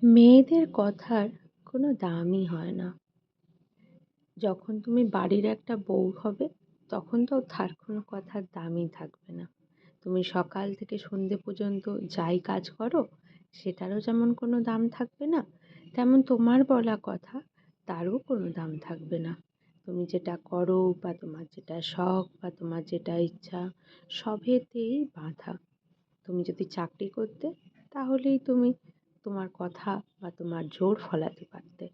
মেয়েদের কথার কোনো দামই হয় না। যখন তুমি বাড়ির একটা বউ হবে, তখন তো তার কোনো কথার দামই থাকবে না। তুমি সকাল থেকে সন্ধে পর্যন্ত যাই কাজ করো, সেটারও যেমন কোনো দাম থাকবে না, তেমন তোমার বলা কথা তারও কোনো দাম থাকবে না। তুমি যেটা করো বা তোমার যেটা শখ বা তোমার যেটা ইচ্ছা, সবেতেই বাধা। তুমি যদি চাকরি করতে, তাহলেই তুমি তোমার কথা বা তোমার জোর ফলাতে পারতে।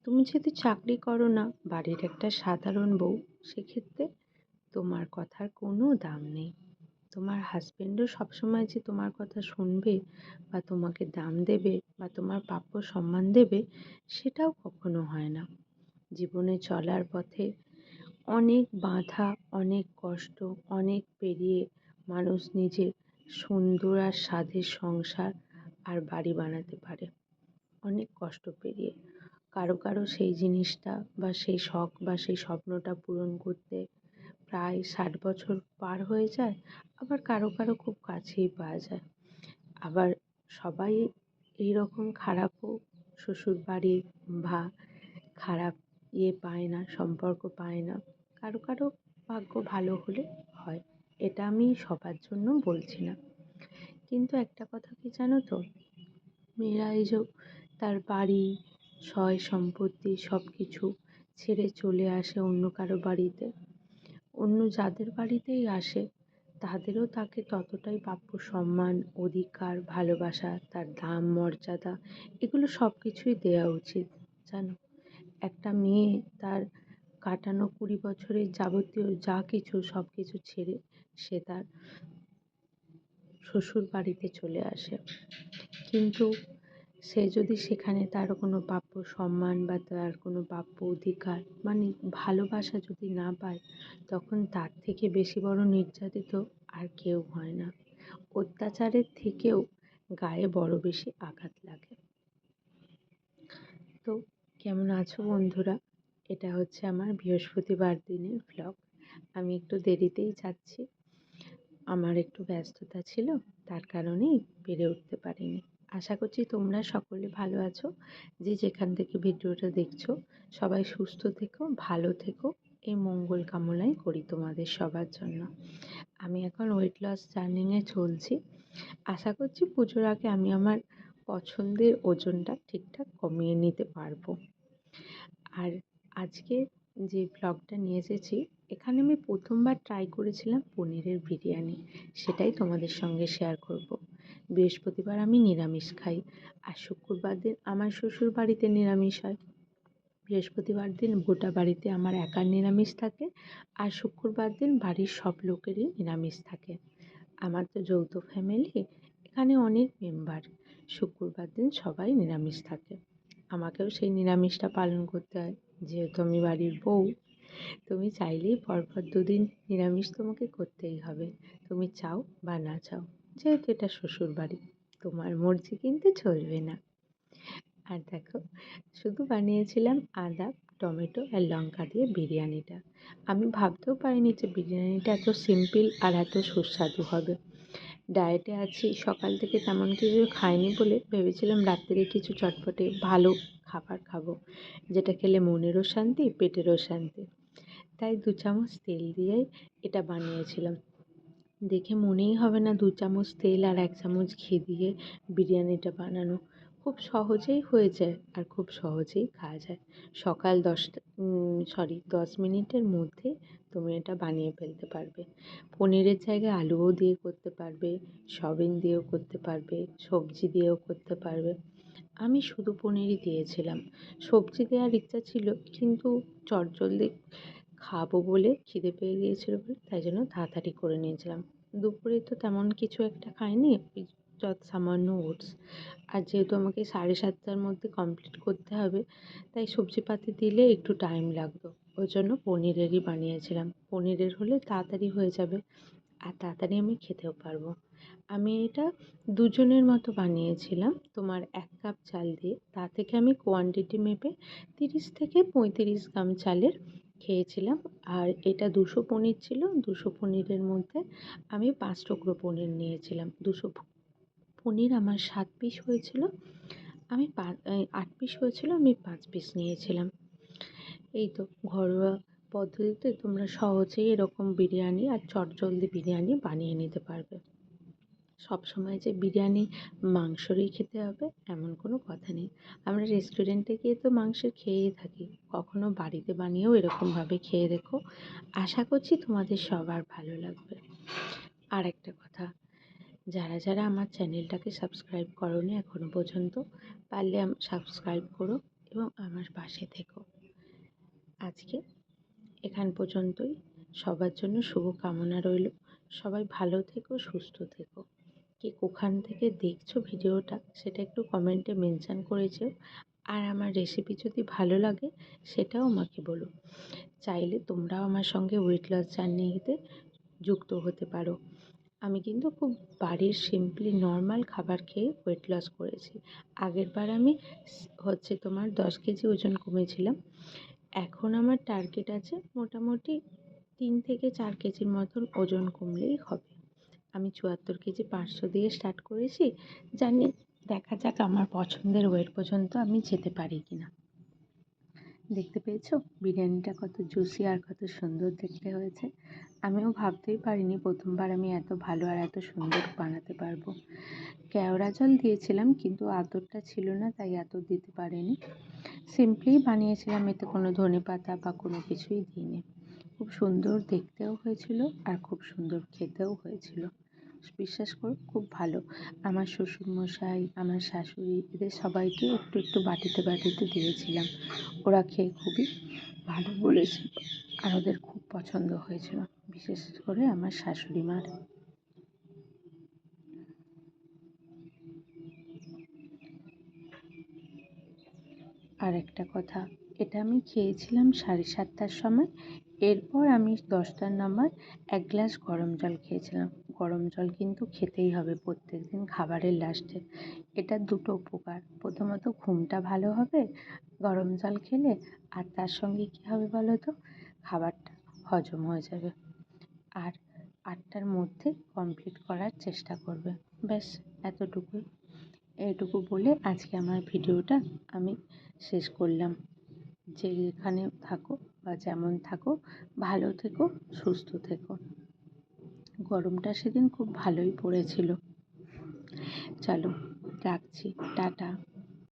তুমি যদি চাকরি করো না, বাড়ির একটা সাধারণ বউ, সেক্ষেত্রে তোমার কথার কোনো দাম নেই। তোমার হাজবেন্ডও সবসময় যে তোমার কথা শুনবে বা তোমাকে দাম দেবে বা তোমার প্রাপ্য সম্মান দেবে, সেটাও কখনো হয় না। জীবনে চলার পথে অনেক বাধা, অনেক কষ্ট, অনেক পেরিয়ে মানুষ নিজের সুন্দর আর স্বাদের সংসার আর বাড়ি বানাতে পারে। অনেক কষ্ট পেরিয়ে কারো কারো সেই জিনিসটা বা সেই শখ বা সেই স্বপ্নটা পূরণ করতে প্রায় 60 বছর পার হয়ে যায়। আবার কারো কারো খুব কাছেই পাওয়া যায়। আবার সবাই এইরকম খারাপও শ্বশুরবাড়ির বা খারাপ পায় না, সম্পর্ক পায় না। কারো কারো ভাগ্য ভালো হলে হয়। এটা আমি সবার জন্য বলছি না। কিন্তু একটা কথা কি জানো তো, মেয়েরা এই যে তার বাড়ি, সয় সম্পত্তি সব কিছু ছেড়ে চলে আসে অন্য কারো বাড়িতে, অন্য যাদের বাড়িতেই আসে, তাদেরও তাকে ততটাই প্রাপ্য সম্মান, অধিকার, ভালোবাসা, তার দাম, মর্যাদা, এগুলো সব কিছুই দেওয়া উচিত। জানো, একটা মেয়ে তার কাটানো 20 বছরের যাবতীয় যা কিছু সব কিছু ছেড়ে সে তার শ্বশুর বাড়িতে চলে আসে, কিন্তু সে যদি সেখানে তার কোনো প্রাপ্য সম্মান বা তার কোনো প্রাপ্য অধিকার মানে ভালোবাসা যদি না পায়, তখন তার থেকে বেশি বড় নির্যাতিত আর কেউ হয় না। অত্যাচারের থেকেও গায়ে বড় বেশি আঘাত লাগে। তো কেমন আছো বন্ধুরা? এটা হচ্ছে আমার বৃহস্পতিবার দিনের ভ্লগ। আমি একটু দেরিতেই যাচ্ছি, আমার একটু ব্যস্ততা ছিল, তার কারণেই পেরে উঠতে পারিনি। আশা করছি তোমরা সকলে ভালো আছো। যে যেখান থেকে ভিডিওটা দেখছো, সবাই সুস্থ থেকো, ভালো থেকো, এই মঙ্গল কামনাই করি তোমাদের সবার জন্য। আমি এখন ওয়েট লস জার্নিংয়ে চলছি। আশা করছি পুজোর আগে আমি আমার পছন্দের ওজনটা ঠিকঠাক কমিয়ে নিতে পারবো। আর আজকে যে ব্লগটা নিয়ে এসেছি, এখানে আমি প্রথমবার ট্রাই করেছিলাম পনিরের বিরিয়ানি, সেটাই তোমাদের সঙ্গে শেয়ার করব। বৃহস্পতিবার আমি নিরামিষ খাই, আর শুক্রবার দিন আমার শ্বশুর বাড়িতে নিরামিষ হয়। বৃহস্পতিবার দিন গোটা বাড়িতে আমার একার নিরামিষ থাকে, আর শুক্রবার দিন বাড়ির সব লোকেরই নিরামিষ থাকে। আমার তো যৌথ ফ্যামিলি, এখানে অনেক মেম্বার, শুক্রবার দিন সবাই নিরামিষ থাকে। আমাকেও সেই নিরামিষটা পালন করতে হয়, যেহেতু আমি বাড়ির বউ। তুমি চাইলেই পরপর 2 দিন নিরামিষ তোমাকে করতেই হবে, তুমি চাও বা না চাও। যেহেতু এটা শ্বশুর বাড়ি, তোমার মর্জি কিন্তু চলবে না। আর দেখো, শুধু বানিয়েছিলাম আদা, টমেটো আর লঙ্কা দিয়ে বিরিয়ানিটা। আমি ভাবতেও পারিনি যে বিরিয়ানিটা এত সিম্পল আর এত সুস্বাদু হবে। ডায়েটে আছি, সকাল থেকে তেমন কিছু খাইনি বলে ভেবেছিলাম রাত্রে কিছু চটপটে ভালো খাবার খাবো, যেটা খেলে মনেরও শান্তি, পেটেরও শান্তি। তাই 2 চামচ তেল দিয়েই এটা বানিয়েছিলাম। দেখে মনেই হবে না 2 চামচ তেল আর 1 চামচ ঘি দিয়ে বিরিয়ানিটা বানানো। খুব সহজেই হয়ে যায় আর খুব সহজেই খাওয়া যায়। সকাল 10 মিনিটের মধ্যে তুমি এটা বানিয়ে ফেলতে পারবে। পনিরের জায়গায় আলুও দিয়ে করতে পারবে, সয়াবিন দিয়েও করতে পারবে, সবজি দিয়েও করতে পারবে। আমি শুধু পনিরই দিয়েছিলাম। সবজি দেওয়ার ইচ্ছা ছিল, কিন্তু চটজলদি খাবো বলে, খিদে পেয়ে গিয়েছিল বলে, তাই জন্য তাড়াতাড়ি করে নিয়েছিলাম। দুপুরে তো তেমন কিছু একটা খাইনি, ওই সামান্য ওটস। আর যেহেতু আমাকে 7:30টার মধ্যে কমপ্লিট করতে হবে, তাই সবজিপাতি দিলে একটু টাইম লাগতো, ওই জন্য পনিরেরই বানিয়েছিলাম। পনিরের হলে তাড়াতাড়ি হয়ে যাবে আর তাড়াতাড়ি আমি খেতেও পারবো। আমি এটা দুজনের মতো বানিয়েছিলাম। তোমার 1 কাপ চাল দিয়ে, তা থেকে আমি কোয়ান্টিটি মেপে 30 থেকে 35 গ্রাম চালের খেয়েছিলাম। আর এটা 200 পনির ছিল, 200 পনিরের মধ্যে আমি 5 টুকরো পনির নিয়েছিলাম। 200 পনির আমার 7 পিস হয়েছিল। আমি 8 পিস হয়েছিল, আমি 5 পিস নিয়েছিলাম। এই তো ঘরোয়া পদ্ধতিতে তোমরা সহজেই এরকম বিরিয়ানি আর চটজলদি বিরিয়ানি বানিয়ে নিতে পারবে। সবসময় যে বিরিয়ানি মাংসরই খেতে হবে এমন কোনো কথা নেই। আমরা রেস্টুরেন্টে গিয়ে তো মাংসের খেয়েই থাকি, কখনো বাড়িতে বানিয়েও এরকমভাবে খেয়ে দেখো। আশা করছি তোমাদের সবার ভালো লাগবে। আর একটা কথা, যারা যারা আমার চ্যানেলটাকে সাবস্ক্রাইব করোনি এখনো পর্যন্ত, পারলে সাবস্ক্রাইব করো এবং আমার পাশে থেকো। আজকে এখান পর্যন্তই। সবার জন্য শুভ কামনা রইল। সবাই ভালো থেকো, সুস্থ থেকো। কে কোখান থেকে দেখছো ভিডিওটা সেটা একটু কমেন্টে মেনশান করে যেও। আর আমার রেসিপি যদি ভালো লাগে সেটাও আমাকে বলো। চাইলে তোমরাও আমার সঙ্গে ওয়েট লস জার্নিতে যুক্ত হতে পারো। আমি কিন্তু খুব বাড়ির সিম্পলি নর্মাল খাবার খেয়ে ওয়েট লস করেছি। আগেরবার আমি তোমার 10 কেজি ওজন কমেছিলাম। এখন আমার টার্গেট আছে মোটামুটি 3 থেকে 4 কেজির মতন ওজন কমলেই হবে। আমি 74 কেজি 500 দিয়ে স্টার্ট করেছি। জানি, দেখা যাক আমার পছন্দের ওয়েট পর্যন্ত আমি যেতে পারি কিনা। দেখতে পেয়েছো বিরিয়ানিটা কত জুসি আর কত সুন্দর দেখতে হয়েছে। আমিও ভাবতেই পারিনি প্রথমবার আমি এত ভালো আর এত সুন্দর বানাতে পারবো। কেওড়া জল দিয়েছিলাম কিন্তু আতরটা ছিল না, তাই আতর দিতে পারিনি। সিম্পলি বানিয়েছিলাম, এতে কোনো ধনেপাতা বা কোনো কিছুই দিইনি। খুব সুন্দর দেখতেও হয়েছিল আর খুব সুন্দর খেতেও হয়েছিল। বিশ্বাস করো খুব ভালো। আমার শ্বশুরমশাই, আমার শাশুড়ি, এদের সবাইকে একটু একটু বাটিতে বাটিতে দিয়েছিলাম। ওরা খেয়ে খুবই ভালো বলেছিল আর ওদের খুব পছন্দ হয়েছিল, বিশেষ করে আমার শাশুড়ি মার। আর একটা কথা, এটা আমি খেয়েছিলাম 7:30টার সময়। এরপর আমি 10টার নাগাদ 1 গ্লাস গরম জল খেয়েছিলাম। গরম জল কিন্তু খেতেই হবে প্রত্যেক দিন খাবারের লাস্টে। এটার দুটো উপকার, প্রথমত ঘুমটা ভালো হবে গরম জল খেলে, আর তার সঙ্গে কী হবে বলো তো, খাবারটা হজম হয়ে যাবে। আর 8টার মধ্যে কমপ্লিট করার চেষ্টা করবে। ব্যাস এতটুকুই। এইটুকু বলে আজকে আমার ভিডিওটা আমি শেষ করলাম। যেখানে থাকো বা যেমন থাকো ভালো থেকো, সুস্থ থেকো। গরমটা সেদিন খুব ভালোই পড়েছিল। চলো রাখছি, টাটা।